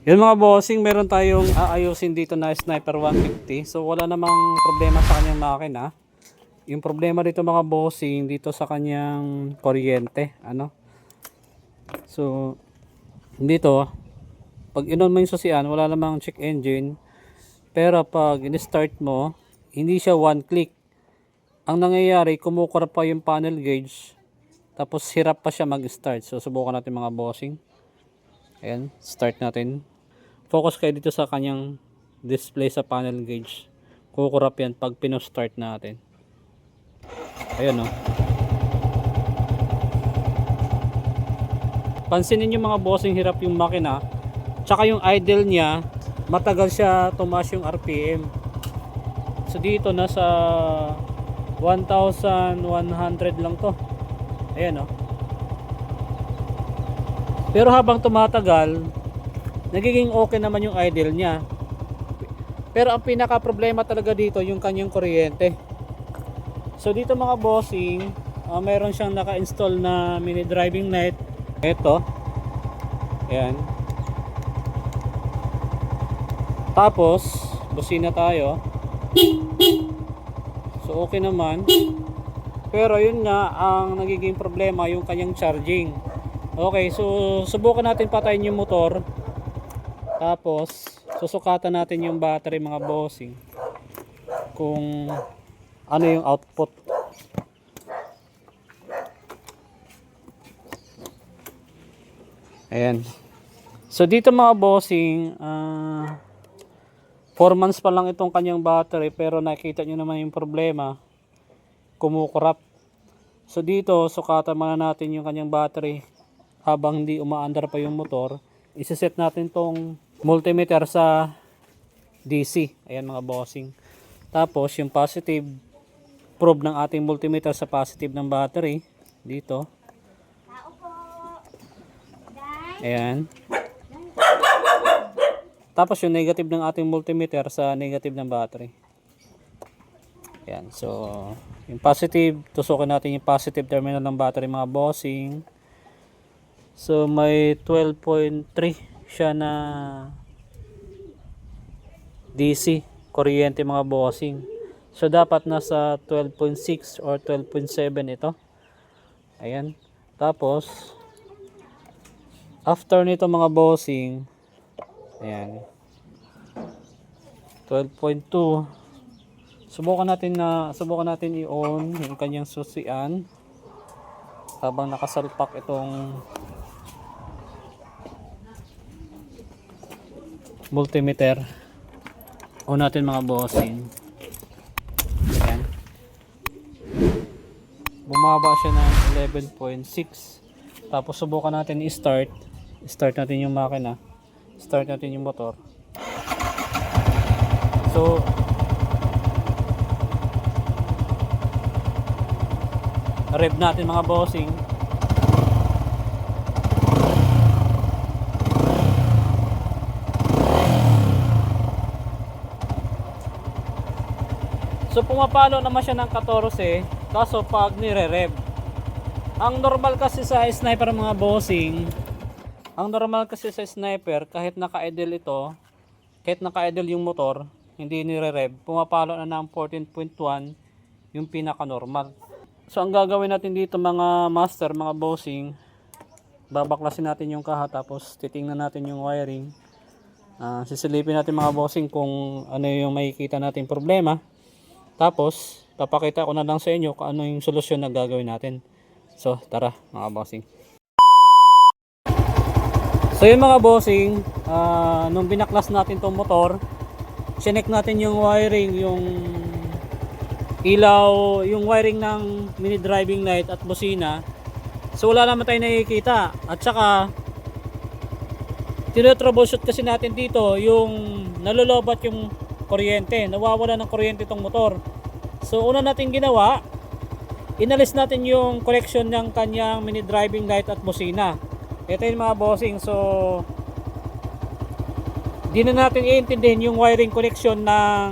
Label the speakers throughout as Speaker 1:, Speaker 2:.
Speaker 1: Yun mga bossing, meron tayong aayusin dito na Sniper 150. So wala namang problema sa kanyang makina. Yung problema dito mga bossing, dito sa kanyang kuryente. So dito, pag inon mo yung susian, wala namang check engine. Pero pag in-start mo, hindi siya one click. Ang nangyayari, kumukurap pa yung panel gauge. Tapos hirap pa siya mag-start. So subukan natin mga bossing. Ayan, start natin. Focus kayo dito sa kanyang display sa panel gauge. Kukurap yan pag pino-start natin. Ayan o. Pansinin nyo mga bossing, hirap yung makina. Tsaka yung idle niya, matagal siya tumaas yung RPM. So dito nasa 1,100 lang to. Ayan o. Pero habang tumatagal, nagiging okay naman yung idle niya. Pero ang pinaka problema talaga dito yung kanyang kuryente. So dito mga bossing, meron siyang naka-install na mini driving light. Ito. Ayan. Tapos busina tayo. So okay naman. Pero yun nga, ang nagiging problema yung kanyang charging. Okay, so subukan natin patayin yung motor. Tapos susukatan natin yung battery mga bossing, kung ano yung output. Ayan. So dito mga bossing, 4 months pa lang itong kanyang battery, pero nakita nyo naman yung problema, kumukurap. So dito sukatan muna natin yung kanyang battery habang hindi umaandar pa yung motor. Isa-set natin tong multimeter sa DC. Ayan mga bossing. Tapos yung positive, probe ng ating multimeter sa positive ng battery dito. Ayan. Tapos yung negative ng ating multimeter sa negative ng battery. Ayan. So yung positive, tusukin natin yung positive terminal ng battery mga bossing. So may 12.3 siya na DC kuryente mga bossing. So dapat nasa 12.6 or 12.7 ito. Ayan. Tapos after nito mga bossing, ayan, 12.2. Subukan natin i-on yung kanyang susian habang nakasalpak itong multimeter. On natin mga bossing. Ayan. Bumaba siya ng 11.6. Tapos subukan natin i-start. Start natin yung makina. Start natin yung motor. So rev natin mga bossing. So pumapalo naman siya ng 14, kaso pag nire-rev. Ang normal kasi sa sniper mga bossing, kahit naka-idle ito, kahit naka-idle yung motor, hindi nire-rev, pumapalo na ng 14.1 yung pinaka-normal. So ang gagawin natin dito mga master, mga bossing, babaklasin natin yung kaha, tapos titingnan natin yung wiring. Sisilipin natin mga bossing kung ano yung makikita natin problema. Tapos papakita ko na lang sa inyo kung ano yung solusyon na gagawin natin. So tara mga bossing. So yun mga bossing, nung binaklas natin tong motor, chinek natin yung wiring, yung ilaw, yung wiring ng mini driving light at busina. So wala naman tayo nakikita. At saka tinotroubleshoot kasi natin dito yung nalolobat yung kuryente, nawawala ng kuryente itong motor. So una natin ginawa, inalis natin yung connection ng kanyang mini driving light at busina. Ito yung mga bossing. So di na natin iintindihin yung wiring connection ng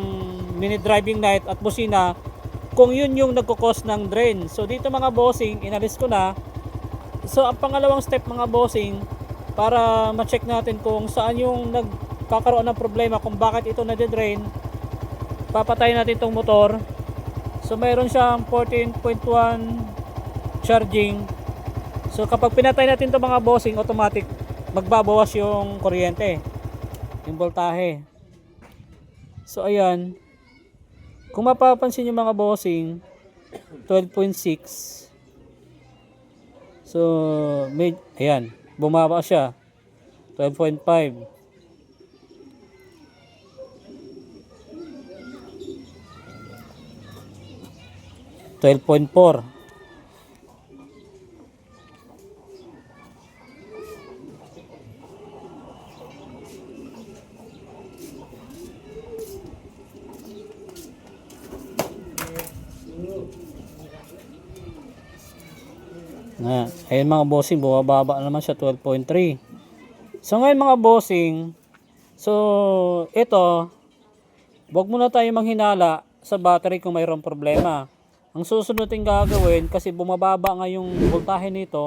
Speaker 1: mini driving light at busina kung yun yung nagkukos ng drain. So dito mga bossing, inalis ko na. So ang pangalawang step mga bossing, para ma-check natin kung saan yung nagkakaroon ng problema, kung bakit ito nade-drain. Papatayin natin itong motor. So mayroon siyang 14.1 charging. So kapag pinatay natin itong mga bossing, automatic magbabawas yung kuryente, yung voltahe. So ayan, kung mapapansin yung mga bossing, 12.6. So ayan, bumaba siya, 12.5. 12.4. Ayun mga bossing, bumababa naman siya, 12.3. So ngayon mga bossing, so ito, wag muna tayo manghinala sa battery kung mayroong problema. Ang susunod natin gagawin, kasi bumababa nga yung voltahe nito,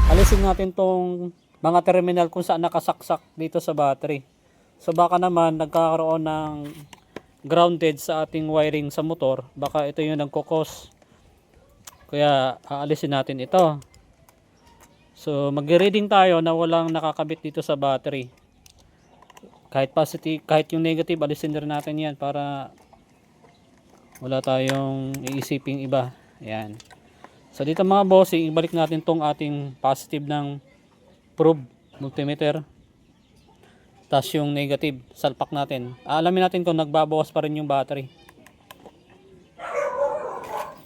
Speaker 1: alisin natin tong mga terminal kung saan nakasaksak dito sa battery. So baka naman nagkakaroon ng grounded sa ating wiring sa motor, baka ito yung nagkokos. Kaya aalisin natin ito. So mag-reading tayo na walang nakakabit dito sa battery. Kahit positive, kahit yung negative, alisin din natin yan para wala tayong iisiping iba. Ayan. So dito mga bossing, ibalik natin tong ating positive ng probe multimeter. Tapos yung negative, salpak natin. Alamin natin kung nagbabawas pa rin yung battery.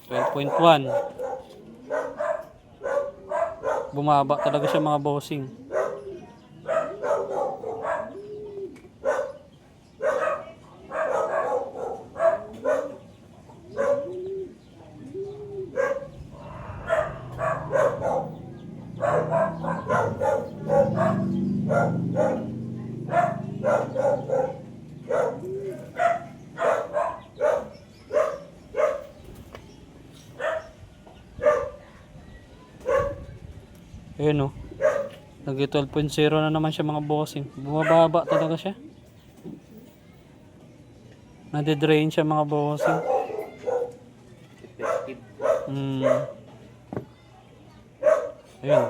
Speaker 1: 12.1. Bumaba talaga siya mga bossing. Ayun o. Nag 12.0 na naman siya mga bossing. Bumababa talaga siya. Nade-drain siya mga bossing. Ayun.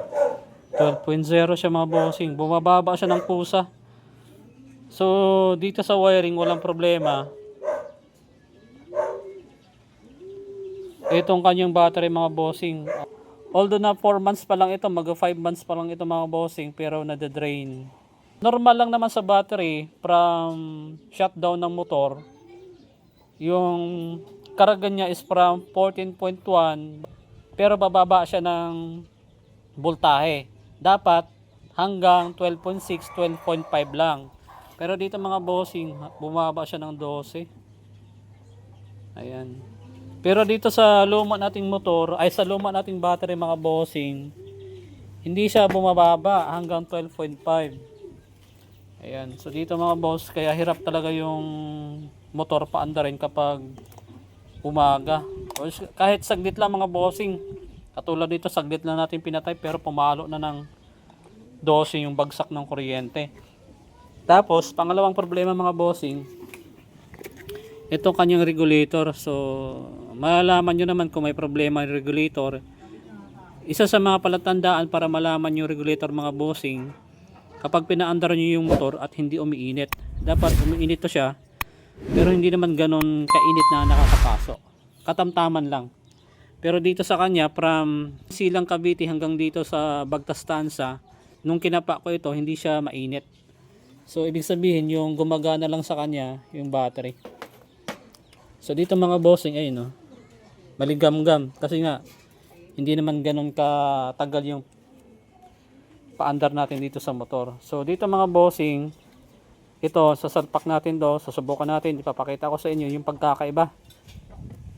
Speaker 1: 12.0 siya mga bossing. Bumababa siya ng pusa. So dito sa wiring walang problema. Itong kanyang battery mga bossing. Although na 4 months pa lang ito, mag 5 months pa lang ito mga bossing, pero nade-drain. Normal lang naman sa battery from shutdown ng motor. Yung karga niya is from 14.1, pero bababa siya ng voltahe. Dapat hanggang 12.6, 12.5 lang. Pero dito mga bossing, bumaba siya ng 12. Ayan. Pero dito sa luma nating motor, ay sa luma nating battery mga bossing, hindi siya bumababa hanggang 12.5. Ayan. So dito mga boss, kaya hirap talaga yung motor paandarin kapag umaga. O, kahit saglit lang mga bossing. Katulad dito, saglit lang natin pinatay pero pumalo na ng 12 yung bagsak ng kuryente. Tapos, pangalawang problema mga bossing, ito kanyang regulator. So malalaman nyo naman kung may problema yung regulator. Isa sa mga palatandaan para malaman yung regulator mga bossing, kapag pinaandar nyo yung motor at hindi umiinit. Dapat umiinit to siya, pero hindi naman ganon kainit na nakakapasok. Katamtaman lang. Pero dito sa kanya, from Silang Cavite hanggang dito sa Bagtas Tansa, nung kinapa ko ito, hindi siya mainit. So ibig sabihin yung gumagana lang sa kanya yung battery. So dito mga bossing, ayun no, maligam-gam kasi nga hindi naman ganun katagal yung paandar natin dito sa motor. So dito mga bossing, ito sasalpak natin do, susubukan natin, ipapakita ko sa inyo yung pagkakaiba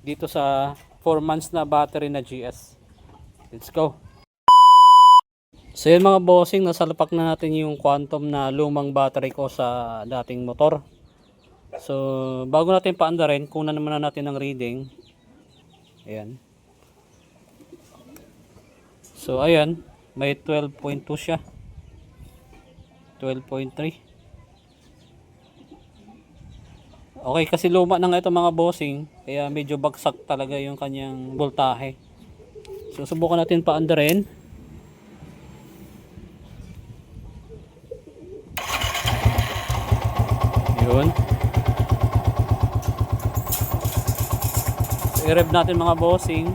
Speaker 1: dito sa 4 months na battery na GS. Let's go. So yun mga bossing, nasalpak na natin yung Quantum na lumang battery ko sa dating motor. So bago natin paandarin, kunan naman na natin ng reading. Ayan. So ayan, may 12.2 siya. 12.3. Okay, kasi luma na nga ito mga bossing, kaya medyo bagsak talaga yung kanyang voltahe. So subukan natin paandarin. Yun. So, i-rev natin mga bossing.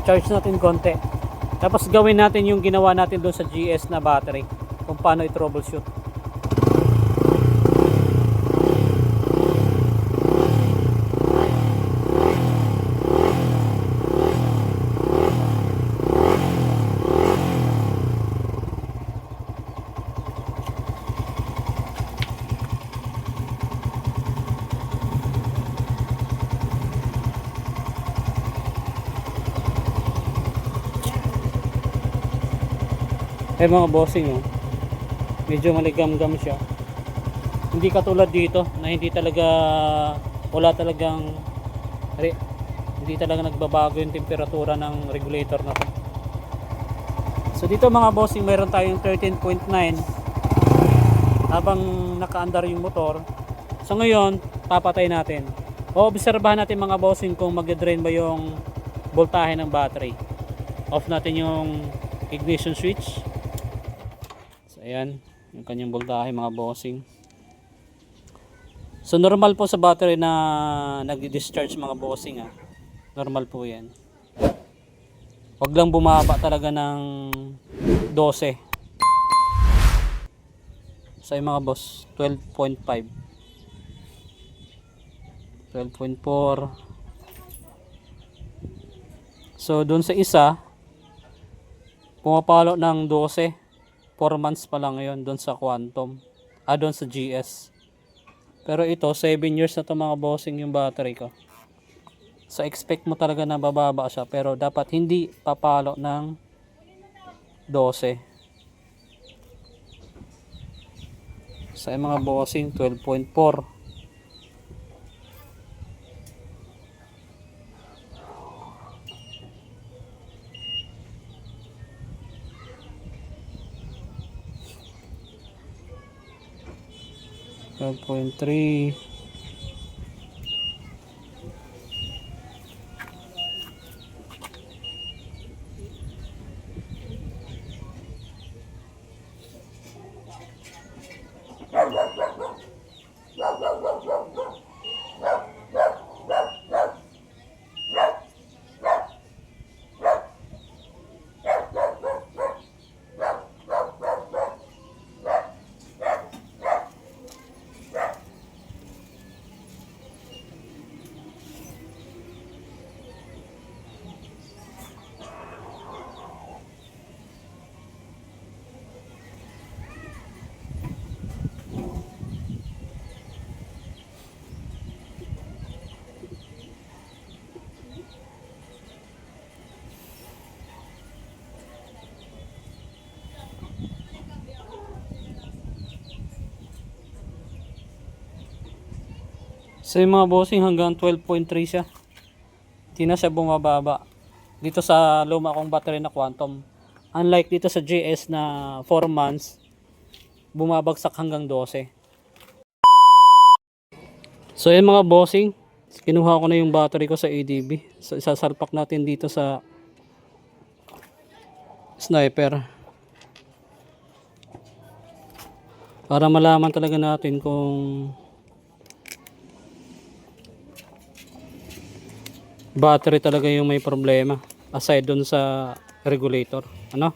Speaker 1: Charge natin konti. Tapos gawin natin yung ginawa natin doon sa GS na battery. Kung paano i-troubleshoot. Mga bossing, oh, medyo maligam-gam siya. Hindi katulad dito na hindi talaga hindi talaga nagbabago yung temperatura ng regulator na to. So dito mga bossing, meron tayong 13.9 habang nakaandar yung motor. So ngayon papatay natin. Obserbahan natin mga bossing kung mag-drain ba yung voltahe ng battery. Off natin yung ignition switch. Ayan, yung kanyang voltahe mga bossing. So normal po sa battery na nagdi-discharge mga bossing, normal po yan. Wag lang bumaba talaga ng 12. So yung mga boss, 12.5, 12.4. So doon sa isa pumapalo ng 12. 4 months pa lang ngayon doon sa Quantum. Doon sa GS. Pero ito, 7 years na to mga bossing yung battery ko. So expect mo talaga na bababa siya. Pero dapat hindi papalo ng 12. So yung mga bossing, 12.4. .3. So yung mga bossing hanggang 12.3 siya. Hindi na siya bumababa. Dito sa luma kong battery na Quantum. Unlike dito sa GS na 4 months, bumabagsak hanggang 12. So yung mga bossing, kinuha ko na yung battery ko sa ADB. So isasalpak natin dito sa Sniper. Para malaman talaga natin kung battery talaga yung may problema aside dun sa regulator. Ano?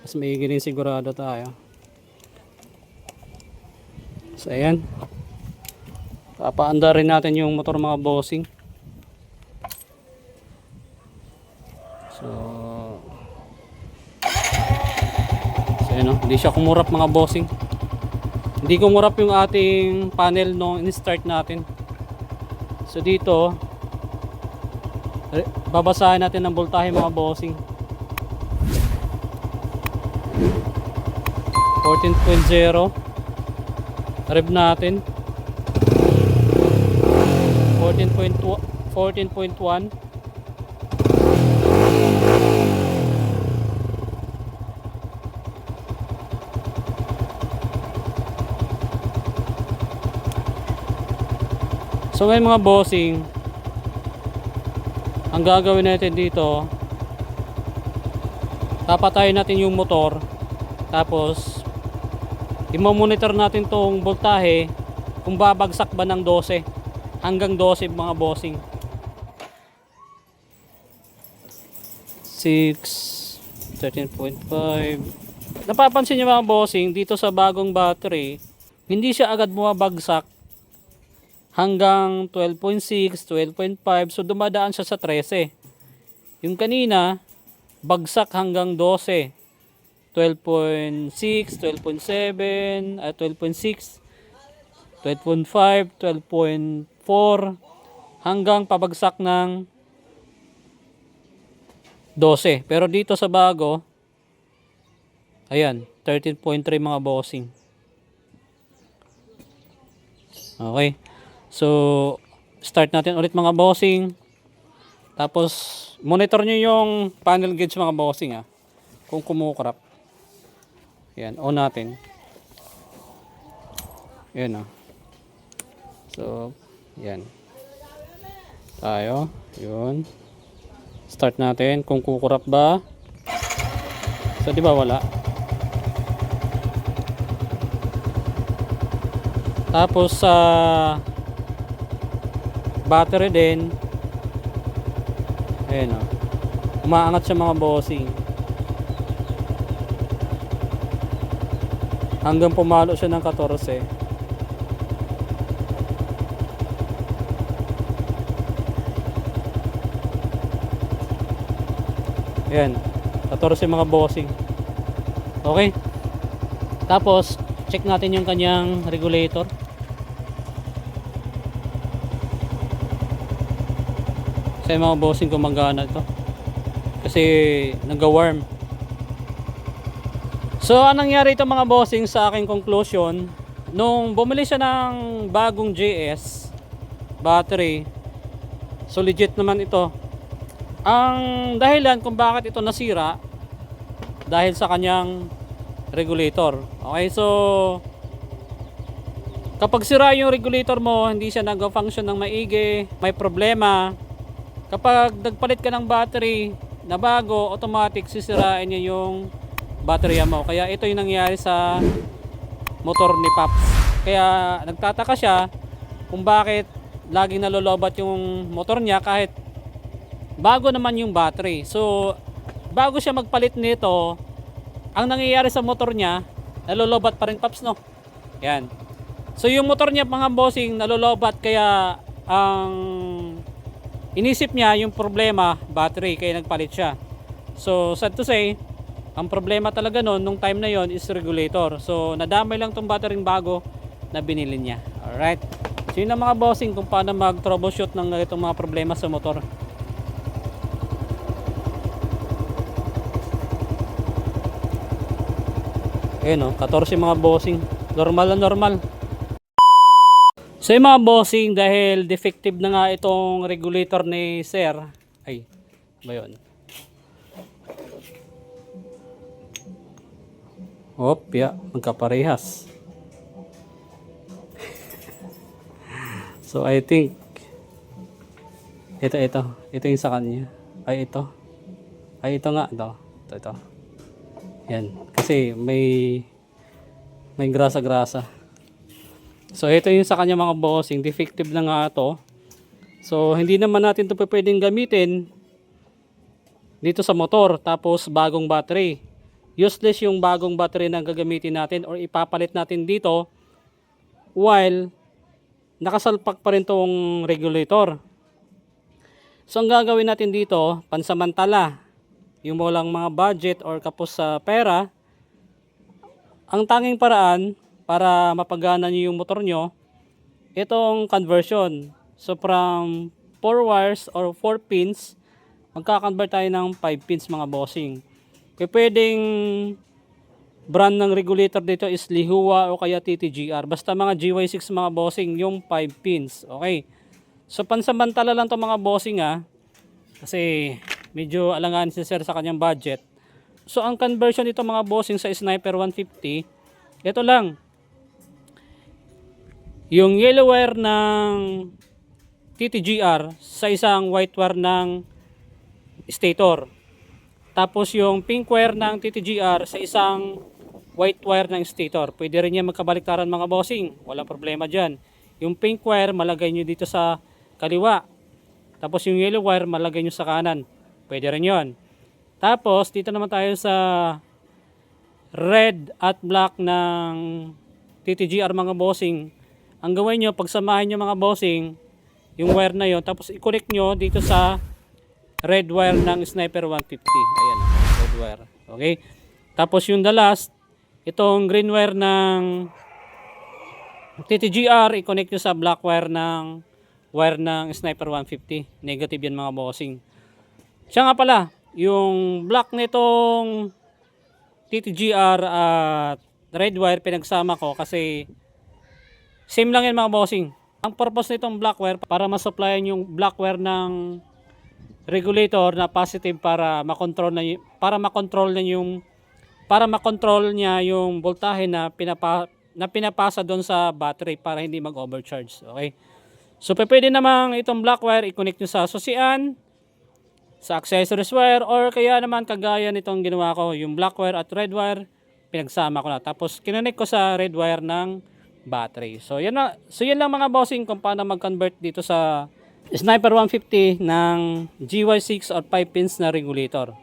Speaker 1: Mas maigilin sigurado tayo. So ayan. Papaanda rin natin yung motor mga bossing. So ayan, no? Hindi siya kumurap mga bossing. Hindi kumurap yung ating panel nung in-start natin. So dito, babasahin natin ng voltahe mga bossing. 14.0. Rev natin 14.2, 14.1. So ngayon mga bossing, ang gagawin natin dito, papatayin natin yung motor, tapos i-monitor natin tong voltahe kung babagsak ba ng 12 hanggang 12 mga bossing. 6, 13.5. Napapansin nyo mga bossing, dito sa bagong battery, hindi siya agad bumabagsak hanggang 12.6, 12.5. So dumadaan siya sa 13. Yung kanina, bagsak hanggang 12. 12.6, 12.7, 12.6, 12.5, 12.4 hanggang pabagsak ng 12. Pero dito sa bago, ayan, 13.3 mga bossing. Okay. So, start natin ulit mga bossing. Tapos, monitor nyo yung panel gauge mga bossing kung kumukurap. Ayan, on natin. Ayan So, ayan. Tayo. Yun. Start natin kung kukurap ba. So, di ba wala? Tapos sa battery din, ayan umaangat siya mga bossing hanggang pumalo siya ng 14. Ayan, 14 mga bossing. Okay. Tapos check natin yung kanyang regulator. Kasi mga bossing gumagana ito. Kasi nag-warm. So anong nangyari ito mga bossing sa aking conclusion, nung bumili siya ng bagong JS battery, so legit naman ito. Ang dahilan kung bakit ito nasira, dahil sa kanyang regulator. Okay, so kapag sira yung regulator mo, hindi siya nag-function ng maigi, may problema. Kapag nagpalit ka ng battery na bago, automatic sisirain niya yung baterya mo. Kaya ito yung nangyari sa motor ni Pops. Kaya nagtataka siya kung bakit laging nalolobat yung motor niya kahit bago naman yung battery. So bago siya magpalit nito, ang nangyayari sa motor niya, nalolobat pa rin Pops, no? Yan. So yung motor niya mga bossing nalolobat, kaya ang inisip niya yung problema battery, kaya nagpalit siya. So sad to say, ang problema talaga nung time na yon is regulator. So nadamay lang tong battery bago na binili niya. Alright, so yun ang mga bossing kung paano mag troubleshoot ng itong mga problema sa motor. Ayun 14 mga bossing, normal na normal. So yung mga bossing, dahil defective na nga itong regulator ni Sir, ay ba yun? Yeah, magkaparehas. So I think ito yung sa kanya. Ito nga ito. Yan, kasi may grasa-grasa. So ito yung sa kanya mga bossing, defective na nga ito. So hindi naman natin ito pwedeng gamitin dito sa motor. Tapos bagong battery, useless yung bagong battery na gagamitin natin or ipapalit natin dito while nakasalpak pa rin tong regulator. So ang gagawin natin dito, pansamantala, yung walang mga budget or kapos sa pera, ang tanging paraan para mapagana nyo yung motor nyo, itong conversion. So from 4 wires or 4 pins, magka-convert tayo ng 5 pins mga bossing. Kaya pwedeng brand ng regulator dito is Lihua o kaya TTGR. Basta mga GY6 mga bossing, yung 5 pins. Okay. So pansamantala lang to mga bossing kasi medyo alangan si sir sa kanyang budget. So ang conversion dito mga bossing sa Sniper 150, ito lang. Yung yellow wire ng TTGR sa isang white wire ng stator. Tapos yung pink wire ng TTGR sa isang white wire ng stator. Pwede rin yan magkabaliktaran mga bossing. Walang problema dyan. Yung pink wire malagay nyo dito sa kaliwa. Tapos yung yellow wire malagay nyo sa kanan. Pwede rin yon. Tapos dito naman tayo sa red at black ng TTGR mga bossing. Ang gawin nyo, pagsamahin nyo mga bossing, yung wire na yon, tapos i-connect nyo dito sa red wire ng Sniper 150. Ayan, red wire. Okay. Tapos yung the last, itong green wire ng TTGR, i-connect nyo sa black wire ng Sniper 150. Negative yan mga bossing. Siya nga pala, yung black nitong TTGR at red wire pinagsama ko kasi same lang yan mga bossing. Ang purpose nitong black wire para ma-supplyan yung black wire ng regulator na positive para makontrol niya yung voltahe na pinapasa doon sa battery para hindi mag-overcharge. Okay? So pwede namang itong black wire i-connect nyo sa susian, sa accessories wire, or kaya naman kagaya nitong ginawa ko, yung black wire at red wire pinagsama ko na. Tapos kinonect ko sa red wire ng battery. So yan lang mga bossing kung paano mag-convert dito sa Sniper 150 ng GY6 or 5 pins na regulator.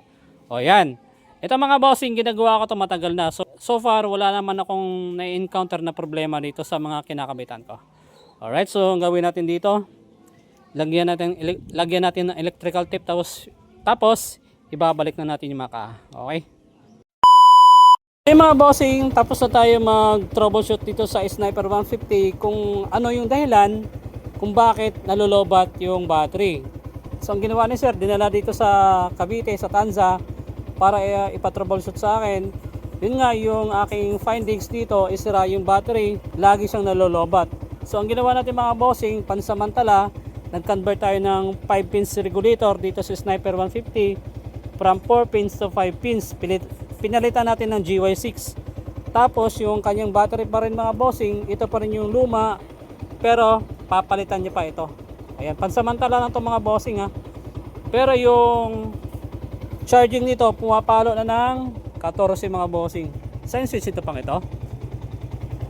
Speaker 1: O yan. Ito mga bossing, ginagawa ko to matagal na. So far wala naman akong na-encounter na problema dito sa mga kinakabitan ko. Alright, so ang gawin natin dito, lagyan natin ng electrical tape, tapos ibabalik na natin yung maka. Okay? Okay mga bossing, tapos na tayo mag-troubleshoot dito sa Sniper 150 kung ano yung dahilan kung bakit nalulobat yung battery. So ang ginawa ni sir, dinala dito sa Cavite, sa Tanza para ipa-troubleshoot sa akin. Yun nga, yung aking findings dito, isira yung battery, lagi siyang nalulobat. So ang ginawa natin mga bossing, pansamantala, nag-convert tayo ng 5 pins regulator dito sa Sniper 150 from 4 pins to 5 pins. Pinalitan natin ng GY6. Tapos yung kanyang battery pa rin mga bossing, ito pa rin yung luma, pero papalitan niya pa ito. Ayan, pansamantala lang ito mga bossing Pero yung charging nito pumapalo na ng 14 mga bossing. Saan switch ito pang ito?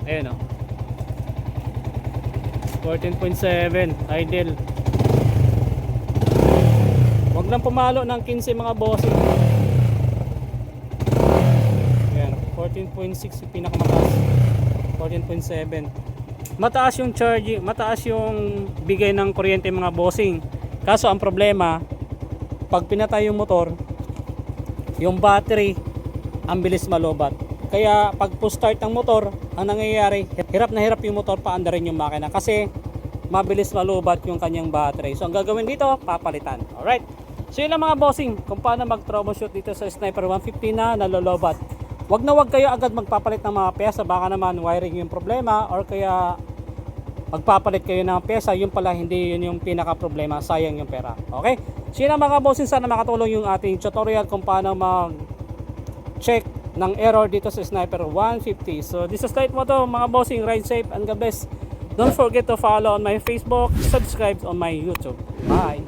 Speaker 1: Ayan 14.7 idle. Huwag lang pumalo ng 15 mga bossing. 14.6 yung pinakamataas. 14.7. Mataas yung charging, mataas yung bigay ng kuryente mga bossing. Kaso ang problema, pag pinatay yung motor, yung battery ang bilis malobat. Kaya pag push-start ng motor, ang nangyayari, hirap na hirap yung motor paandarin yung makina kasi mabilis malubat yung kanyang battery. So ang gagawin dito, papalitan. Alright. So yun lang mga bossing, kung paano mag-troubleshoot dito sa Sniper 150 na nalolobat. Wag kayo agad magpapalit ng mga pyesa, baka naman wiring yung problema, or kaya magpapalit kayo ng pyesa, yun pala hindi yun yung pinaka problema, sayang yung pera. Okay? So yun lang mga bossing, sana makatulong yung ating tutorial kung paano mag-check ng error dito sa Sniper 150. So this is Light Moto mga bossing, ride safe and God bless. Don't forget to follow on my Facebook, subscribe on my YouTube. Bye!